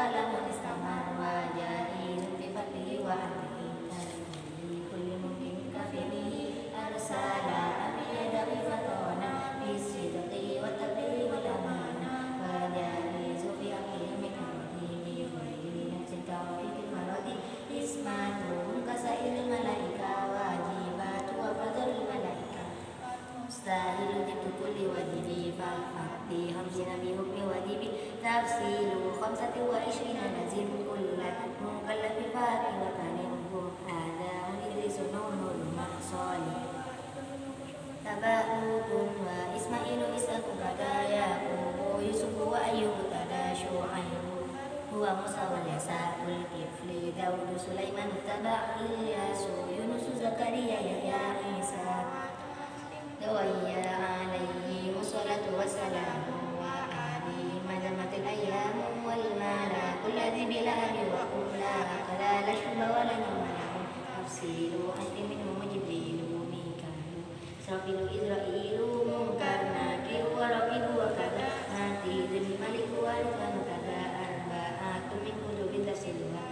قلم استمر وجائز بفضله وعدله كل ممكن كفله أرسل بيده فتونا بالصدق والتبليغ والأمانة وجائز في أكل من أرضه بغير نفس توفيق المرض إسماته كسائر الملائكة واجبات وفضل الملائكة مستاهل جبت كل واجب فأتي 50 بحكم واجب تفصيل 25 لازم كل مكلف فاتي وتعلمه هذا إدريس نوح المحصول تباؤك وإسماعيل إسحاق كذا يعقوب يوسف وأيوب كذا شعيب هو موسى واليساء الكفل داود سليمان تبع إلياس يونس زكريا يحيى عيسى دويا عليه الصلاة والسلام وآله مدمت الأيام والملاك الذي بلا أب وأملاك لا شرب ولا نوم له تفصيل أنت منه جبريل ميكال إسرافيل إسرائيل منكر ناكر ورقيب وكذا عتيد الملك والكان كذا أربعة من كتب تفصيلها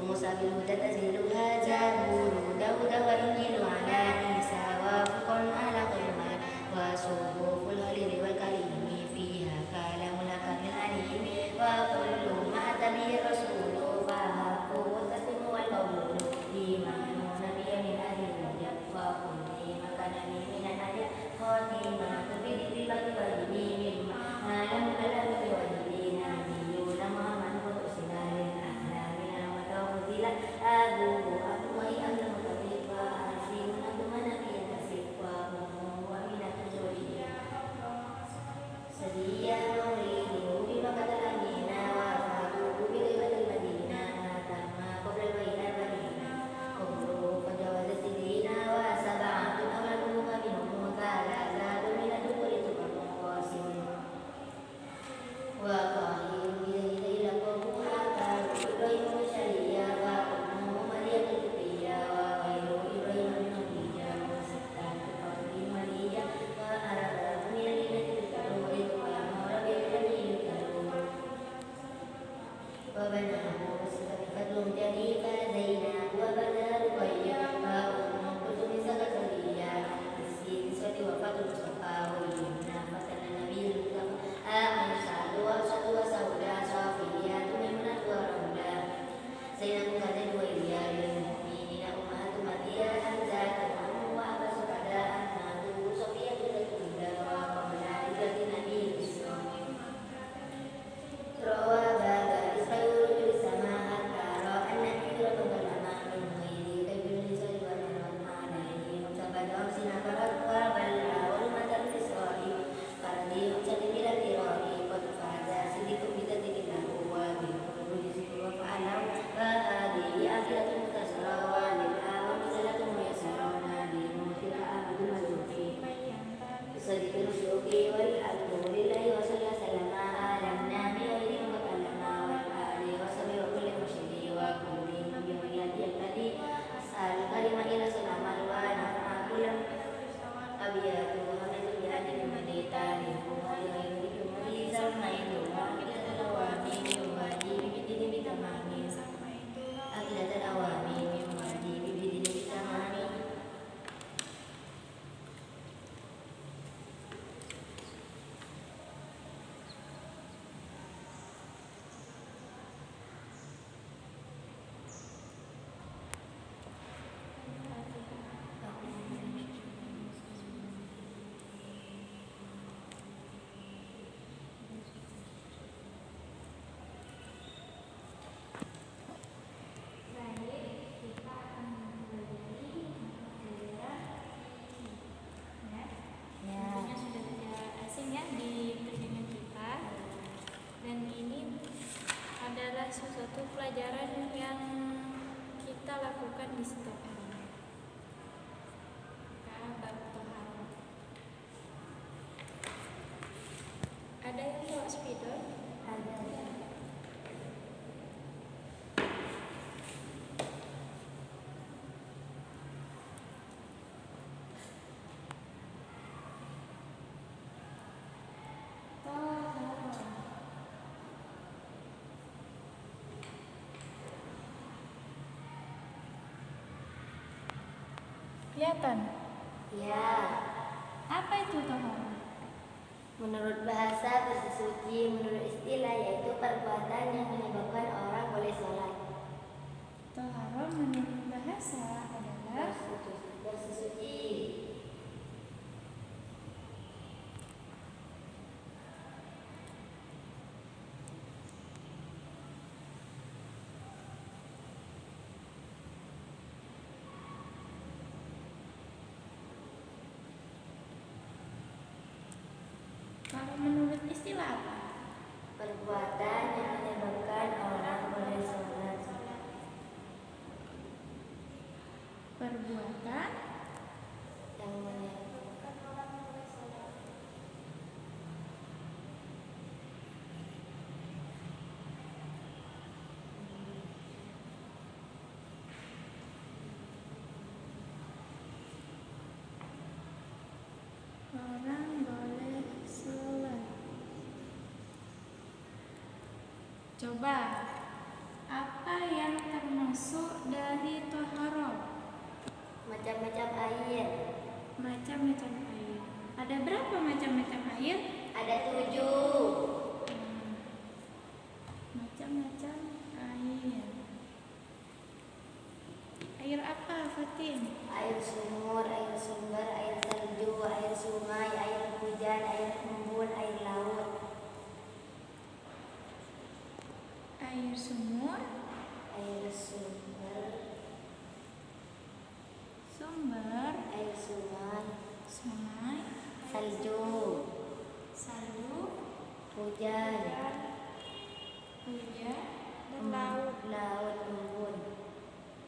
موسى بالهدى تنزيلها زبور داود وإنجيل على عيسى وفرقان على قمر وصحف الهرير والكريم فيها كلام الحكم العليم وكل ما أتى به الرسول فحق والتسليم والقبول إيمان نبي من أهل الهدى وكل ما كان من الهدى خاتمة في بقي واجبه مما لم ألم بواجبه نبينا محمد وأرسل للأعلام وتوفيلا أبوه أبوه أمن متفق وأسير أبو نبي تسيق وأمه وأمينة زوجها سديا مولده بمكة الأمينة وفاته بغيبة المدينة تم قبل البيت المدينة عمره فجاوز السنين وسبعة أولاده منهم ثلاثة من الذكور تقر قاسم وقاهر بذيل لقبه آثار إبراهيم الشريعة وأمه مريم الكبرية وغير إبراهيم النبية وستة قبل مريم وأربعة من الذين تذكروا رضوان ربي الذي يذكرون وبناه فضل جديد زينب وبنى رقية وأم كلثوم زكريا المسكين سوى وفاة المصطفى ويمنى فتن النبي المصطفى عائشة وحفصة وسودة صفية ميمونة ورملة زينب كذا جويرية للمؤمنين أمهات مدية حمزة وأم وعباس كذا أسماء صفية الكبرى وقبل هجرة النبي الإسلام روى بابا إسرائيل في السماء حتى رأى النبي رب العالمين من غير كبير لسان والرحمن عليه وسبب أمسنا فبلغ ولمة الإسرائيل فردي أمسك بلا ترائي قد فاز صديق بذاتك له وبكل جزء وفعله فهذه آخرة مكسرة وللآخرة مثلة ميسرة نادي مثل أحد المزوجين صديق الرسول والحمد لله وصلى سلام على النبي غير مكلم والآل وصحبه وكل مرشد وكل من بهديه الذي أسأل كلمة إلى سلام ونفع كل أبيات وحمد بهذه المدي تاريخ وغير ذكر سميت وعقدة الأوامر واجب بدين بتمام عقدة الأوامر واجب بدين بتمام sesuatu pelajaran yang kita lakukan di setiap hari. Bab taharah. Ada yang bawa spidol? Ada. kegiatan. Ya, Apa itu toharoh? menurut bahasa bersesuci, menurut istilah yaitu perbuatan yang menyebabkan orang boleh sholat. Toharoh menurut bahasa adalah Bersesuci. kalau menurut istilah apa? Perbuatan yang menyebabkan orang boleh sholat. Perbuatan Yang menyebabkan orang boleh sholat. orang boleh sholat. Coba, apa yang termasuk dari toharoh? Macam-macam air. Macam-macam air. Ada berapa macam-macam air? Ada 7. Macam-macam air. Air apa, Fatin? Air sumur, air sumber, air salju, air sungai, air hujan, air embun, air laut. Air sumur, Air sumber, sumber, air sungai, sungai, salju, salju, hujan, hujan, dan laut. laut, embun.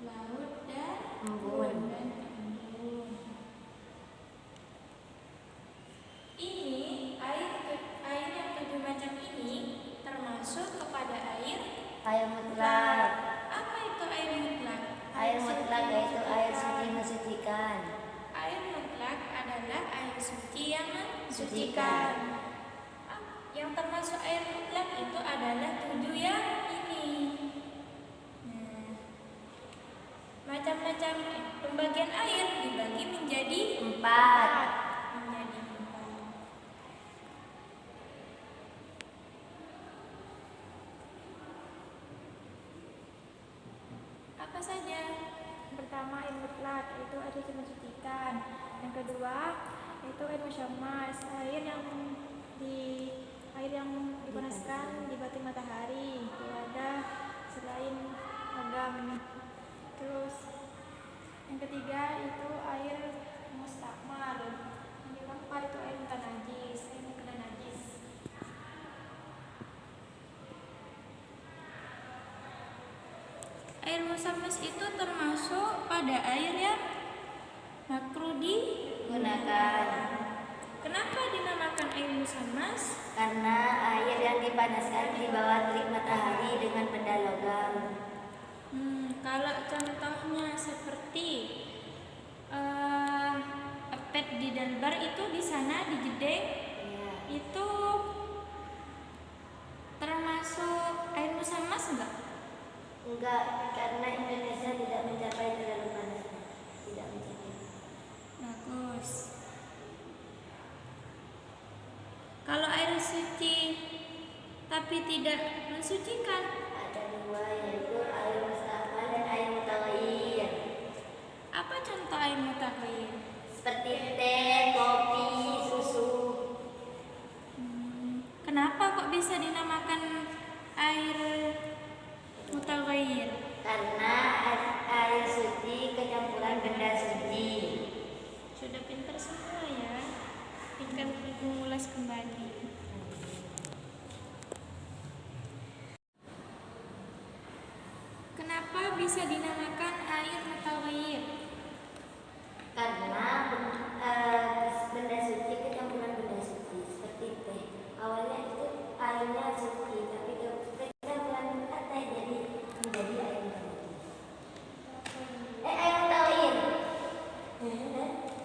Laut dan Embun. embun. Ini air yang 7 macam ini termasuk kepada air. Air mutlak. Apa itu air mutlak? Air mutlak yaitu air suci mensucikan. Air mutlak adalah air suci yang mensucikan. Yang termasuk air mutlak itu adalah 7 yang ini. Nah, macam-macam pembagian air dibagi menjadi 4. Menjadi 4. Apa saja? Pertama air mutlak, itu air suci mensucikan. Yang kedua itu air musyamas, air yang dipanaskan di batin matahari, wadah selain agam. Terus yang ketiga itu air mustakmal. Yang keempat itu air mutanajis, air mukena najis. Air musammas itu termasuk pada air yang makruh Gunakan. Kenapa dinamakan air musammas? Karena air yang dipanaskan di bawah terik matahari dengan benda logam. Kalau contohnya seperti pet di Dalbar itu di sana di Jedeng Ya. itu termasuk air musammas enggak? Enggak, karena Indonesia tidak mencapai terlalu panasnya. Tidak mencapai. Bagus. Kalau air suci tapi tidak mensucikan, Ada 2 yaitu air mustakmal dan air mutaghayyir. apa contoh air mutaghayyir? Seperti teh, kopi, susu. Kenapa kok bisa dinamakan air mutaghayyir? Karena air suci kecampuran benda suci. Sudah pintar semua ya. Tinggal mengulas kembali. Kenapa bisa dinamakan air mutaghayyir? Karena benda suci kecampuran benda suci seperti teh. Awalnya itu airnya suci, tapi kecampuran teh jadi menjadi air mutaghayyir. Air mutaghayyir.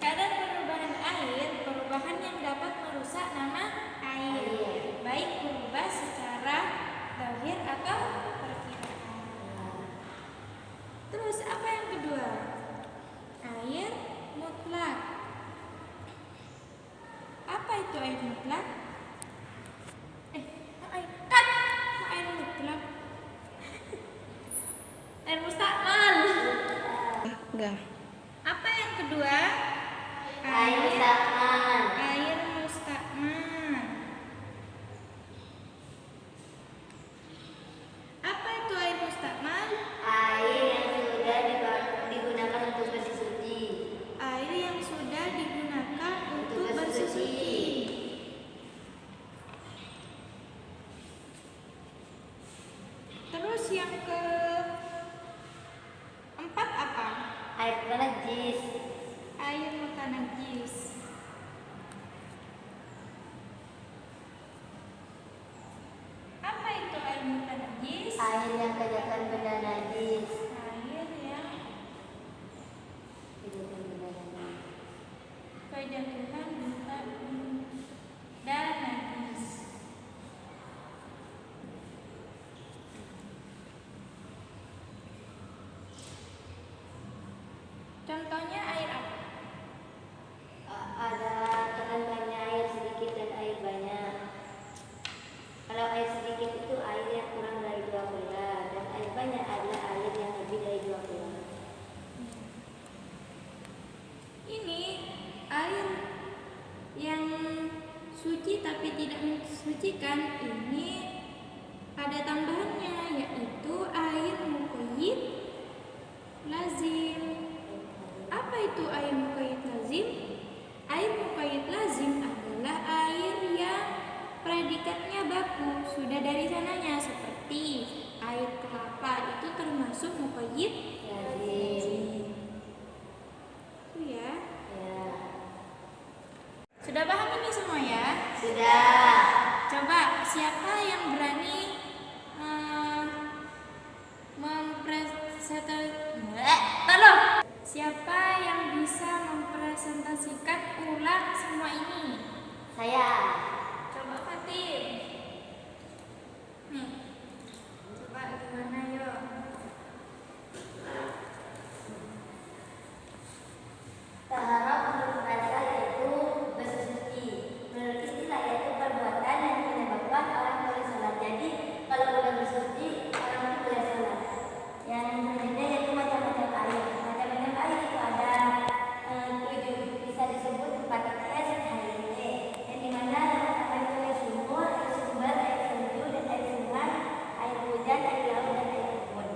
Kadar perubahan yang dapat merusak nama air, baik berubah secara zahir atau perkiraan. Terus apa yang kedua? Air Air mustakmal. Enggak. Apa yang kedua? Air mustakmal. Air mustakmal. Apa itu air mustakmal? Air yang sudah digunakan untuk bersih suci. Air yang sudah digunakan untuk Untuk bersuci. Terus yang keempat apa? Air najis. Air mutanajis. Apa itu air mutanajis? Air yang kejadian benda najis. Air yang Kejadian benda najis. kejatuhan dan najis. Contohnya air apa? Ada contohnya air sedikit dan air banyak. Kalau air sedikit itu air yang kurang dari 2 bulan, dan air banyak adalah air yang lebih dari 2 bulan. Ini air yang suci tapi tidak mensucikan, ini ada tambahannya, yaitu air muqayyid lazim. Apa itu air muqayyid lazim? Air muqayyid lazim adalah air yang predikatnya baku, sudah dari sananya, seperti air kelapa itu termasuk muqayyid Lazim. itu ya. Ya. Sudah paham ini semua ya? Sudah. Coba siapa yang berani Siapa yang bisa mempresentasikan ulang semua ini? Saya. Coba Fatim. Nih. Coba gimana yuk? Taharah menurut bahasa yaitu bersuci. Menurut istilah yaitu perbuatan yang menyebabkan orang boleh sholat. Jadi kalau udah bersuci orang itu boleh sholat. Yang selanjutnya yaitu macam-macam air. Macam-macam air itu ada 7. Bisa disebut 4S air. Yang dimana apa itu air sumur, air sumber, air salju, dan air sungai, air hujan, air laut, dan air kebun.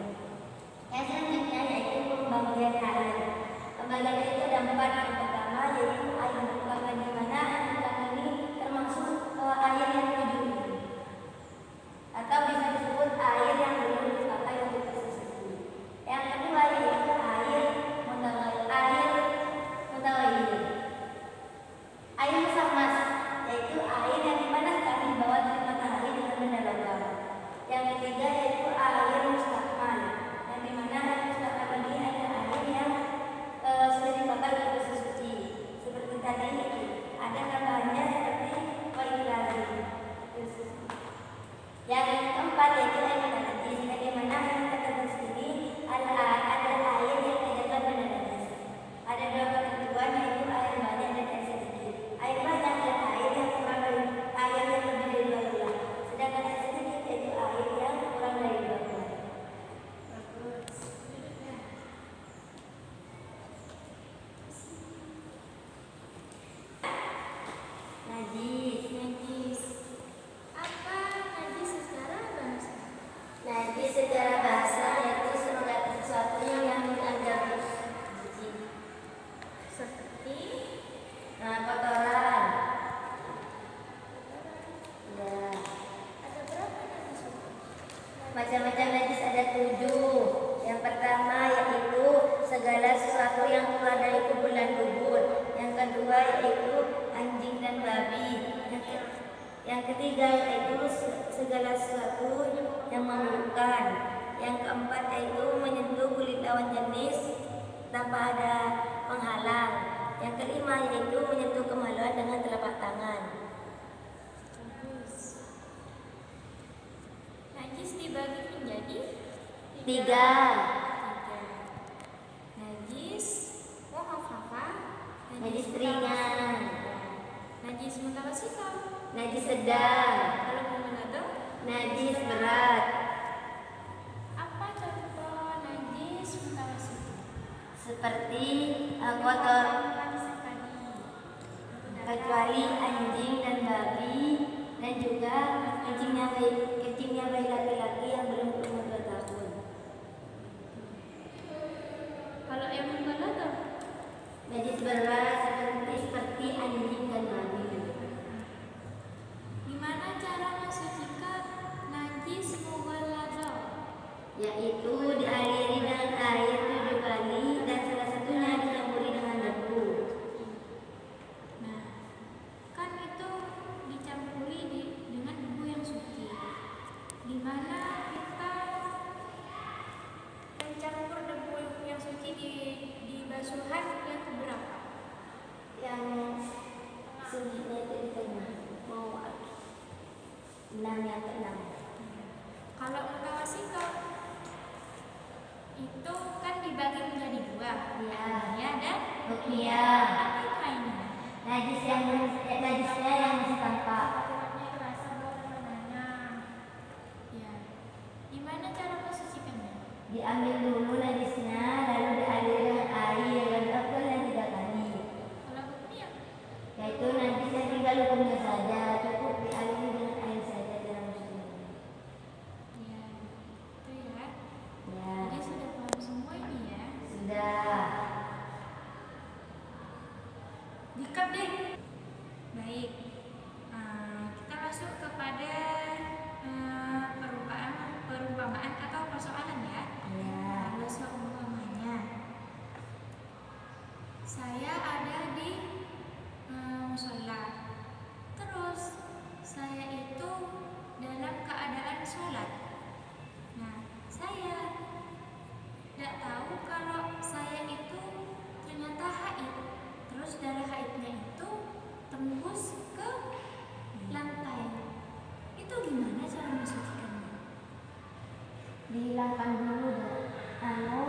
Yang selanjutnya yaitu pembagian air. Pembagian air itu ada 4. Yang pertama yaitu air mutlak, di mana air mutlak ini termasuk air yang 7 atau bisa disebut air yang belum dipakai untuk bersuci. Yang kedua yaitu air mutawayir. Air musammas yaitu air yang dipanaskan di bawah terik matahari dengan benda logam. Yang ketiga yaitu air mustakmal, yang dimana air mustakmal ini adalah air yang sudah dipakai untuk bersuci. Seperti tadi ada tambahannya seperti air lazim. Yang keempat yaitu air mutanajis, yang dimana air mutanajis ini adalah air yang kejatuhan benda najis. Ada 2 ketentuan yaitu air banyak dan air sedikit. Air banyak adalah air yang kurang dari air yang lebih dari 2 bulan. Sedangkan air sedikit yaitu air yang kurang dari 2 bulan. Najis. Najis. Apa najis secara bahasa? Najis secara bahasa yaitu segala sesuatu yang dianggap jijik. Seperti Kotoran. Ya. ada berapa najis itu? Macam-macam najis ada 7. Yang pertama yaitu segala sesuatu yang keluar dari kuburan kubur. Yang kedua yaitu anjing dan babi. Yang ketiga yaitu segala sesuatu yang memalukan. Yang keempat yaitu menyentuh kulit lawan jenis tanpa ada penghalang. Yang kelima yaitu menyentuh kemaluan dengan telapak tangan. Najis dibagi menjadi 3. Najis mukhafafah, Najis ringan. najis mutawassithah. Najis sedang. Kalau menggunakan Najis berat. apa contoh najis kencingnya bayi laki-laki yang belum berumur 2 tahun. Kalau yang membalaghah, Najis berat seperti anjing dan babi. gimana cara mensucikan najis mubalaghah? Yaitu dialiri dengan air 7 kali dan salah satunya dicampuri dengan debu. Nah, kan itu dicampuri dengan debu yang suci. Gimana kita mencampur debu yang suci di basuhan yang keberapa? Yang sunnahnya itu di tengah, mau 6 yang ke-6. Kalau mutawasito itu kan dibagi menjadi 2, Iya. ainiyah dan Ruqyah. apa itu ainiyah? Najisnya yang masih tampak. Akibatnya terasa bau dan warnanya. Ya. Gimana cara mensucikannya? Diambil dulu najisnya, lalu dialiri dengan air dan dilakukan 3 kali. Kalau hukumnya Yaitu najis yang tinggal hukumnya saja, cukup dialiri dengan air saja dalam musim. ya, itu ya. Ya, Jadi sudah paham semua ini ya. sudah. Dikat deh. Baik. Kita masuk kepada perumpamaan atau persoalan ya. Ya. Kalau seumpamanya saya ada di musola, terus saya itu dalam keadaan sholat. Nah, saya tidak tahu kalau saya itu ternyata haid. Terus darah haidnya itu tembus ke lantai. Itu gimana cara mensucikannya? Dihilangkan dulu bau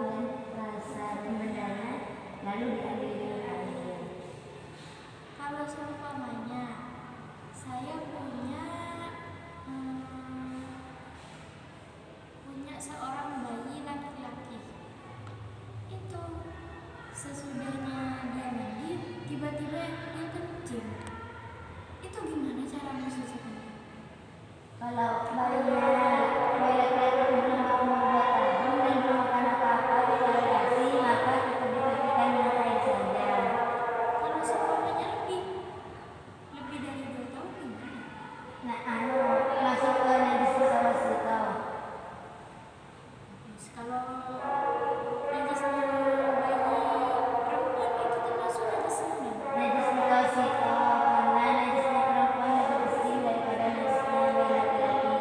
dan rasa bendanya, lalu dialiri dengan air. Kalau seumpamanya saya punya seorang bayi laki-laki, itu sesudahnya dia mandi tiba-tiba dia kencing, itu gimana cara mensucikannya? Kalau bayi laki-laki belum berumur 2 tahun dan belum makan apa-apa dilalasi, maka cukup dibersihkan dengan air saja. Kalau seumpamanya lebih dari 2 tahun gimana? Nah, masuk ke najis mutawasito. Kalau najisnya bayi perempuan itu termasuk najis sunat. Najis mutawasito karena najisnya perempuan lebih bersih daripada najisnya bayi laki-laki.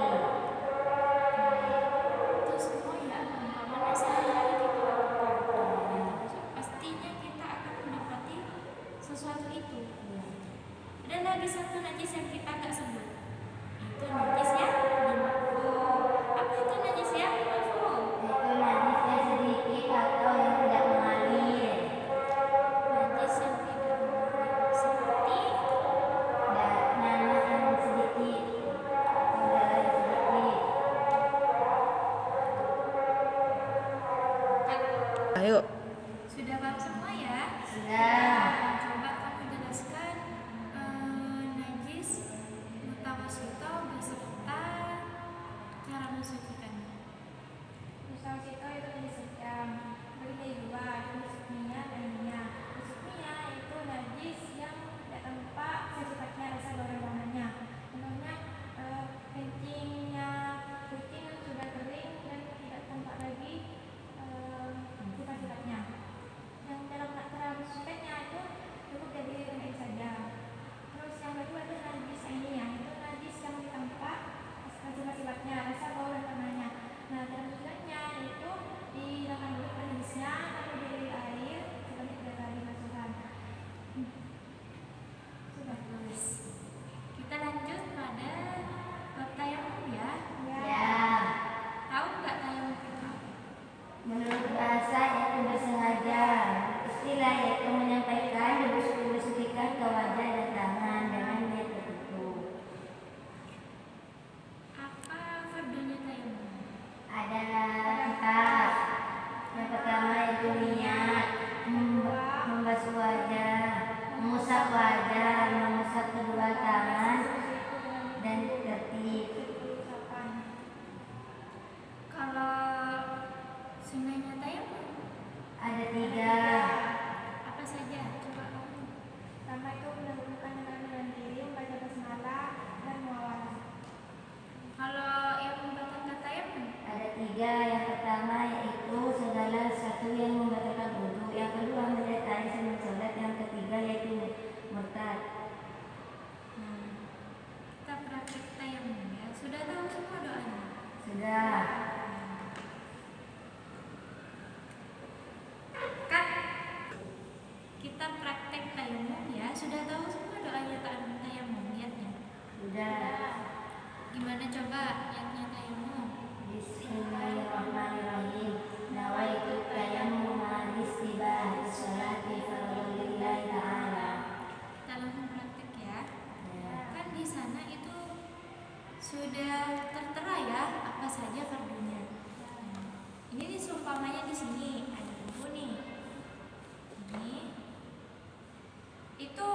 Itu semua ya perumpamaan sehari-hari kita lakukan. Pastinya kita akan mendapati sesuatu itu. Ada lagi satu najis yang kita nggak sebut. Itu najis yang dimafhum. Apa itu najis yang dimafhum? Yaitu najisnya sedikit atau yang tidak mengalir. Najis yang tidak mengalir seperti Nanah yang sedikit atau darah yang sedikit. Ayo. sudah paham semua ya? Sudah. Coba kamu jelaskan najis mutawasito beserta cara mensucikannya. Mutawasito itu najis sedang, bagi 2, nisbiyah dan ainiyah. Nisbiyah itu najis yang tidak tampak sifatnya, rasa bau dan warnanya. Contohnya kencingnya kucing yang sudah kering dan tidak tampak lagi sifat-sifatnya. Yang cara mensucikannya itu cukup dari air saja. Terus yang kedua itu najis ainiyah, itu najis yang tampak sifat-sifatnya, rasa bau dan warnanya. Nah, cara mensucikannya itu dihilangkan dulu najisnya, lalu dialiri air sebanyak 3 kali basuhan. Sudah tulis. Kita lanjut pada bab tayamum ya. ketiga, yang pertama yaitu segala sesuatu yang membatalkan wudu. Yang kedua melihat air sebelum sholat. Yang ketiga yaitu murtad. Nah, kita praktek tayamum ya. Sudah tahu semua doanya? Sudah. Kan kita praktek tayamum ya. Sudah tahu semua doanya tayamum niatnya? Sudah. Gimana coba niatnya tayamum? Bismillahirrahmanirrahim. Nawaitu tayammum istibah sholati fardhillahi ta'ala. Kita langsung praktek ya. Ya. Kan di sana itu sudah tertera ya apa saja fardunya. Ini nih seumpamanya di sini ada buku nih. Ini itu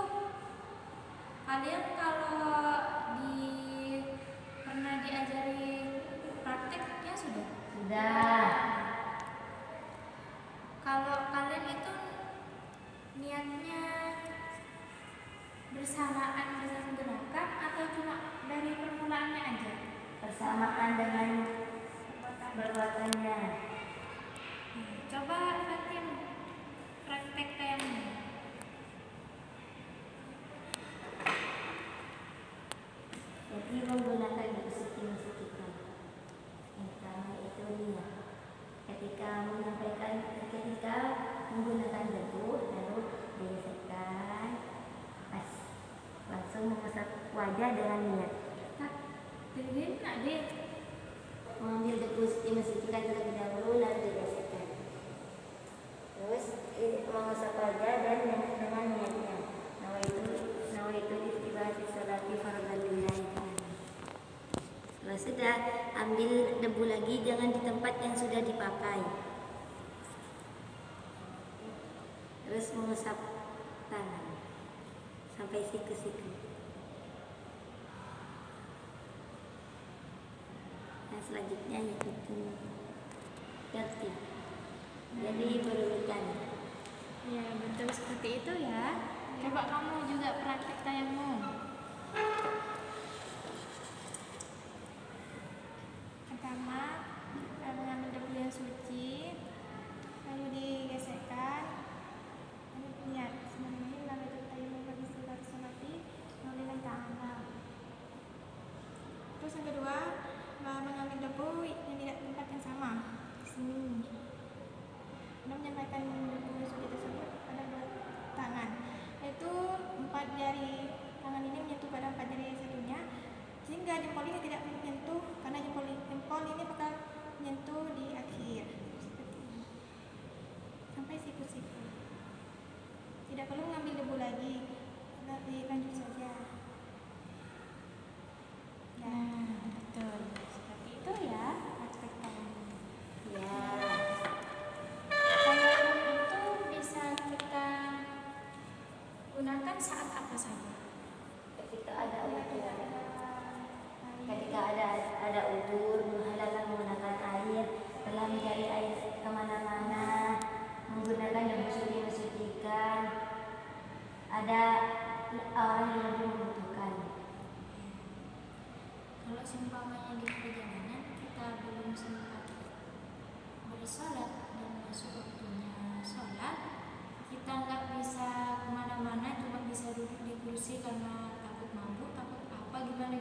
kalian kalau pernah diajari prakteknya sudah? Sudah. Kalau kalian itu niatnya bersamaan dengan gerakan atau cuma dari permulaannya aja? Bersamaan dengan perbuatannya. Coba Fatin praktek tayamum. Jadi menggunakan musik-musik kita. Yang pertama itu niat. Ketika menggunakan debu, lalu digesekkan, pas langsung mengusap wajah dengan niat. Jadi nak deh. Mengambil debu dimasukan terlebih dahulu, lalu digesekkan. Terus mengusap wajah dan dengan niatnya. Nawaitu istibahati sholati fardhillahi ta'ala. Kalau sudah, ambil debu lagi, jangan di tempat yang sudah dipakai. Terus mengusap tangan sampai siku-siku. Nah, selanjutnya yaitu tertib. Jadi berurutan. Ya betul seperti itu ya. Coba kamu juga praktek tayamum. Pertama, mengambil debu yang suci, lalu digesekkan, lalu niat. Sebenarnya lalu itu tayamum beristighfar sholati lillahi ta'ala. Terus yang kedua, mengambil debu yang tidak tempat yang sama. Di sini. Lalu menyampaikan debu yang suci tersebut pada tangan. Yaitu 4 jari tangan ini menyentuh pada 4 jari satunya, sehingga jempol ini tidak menyentuh, karena jempol ini bakal menyentuh di akhir seperti ini sampai siku-siku. Tidak perlu mengambil debu lagi, lanjut saja. Nah, betul seperti itu ya praktek tayamum. Ya. Tayamum itu bisa kita gunakan saat apa saja? Ketika ada udur, menghalalkan menggunakan air, telah mencari air kemana-mana, menggunakan debu suci mensucikan, ada orang yang lebih membutuhkan. Kalau seumpamanya di perjalanan kita belum sempat bersolat dan masuk waktunya sholat, kita nggak bisa kemana-mana, cuma bisa duduk di kursi karena takut mabuk, takut apa gimana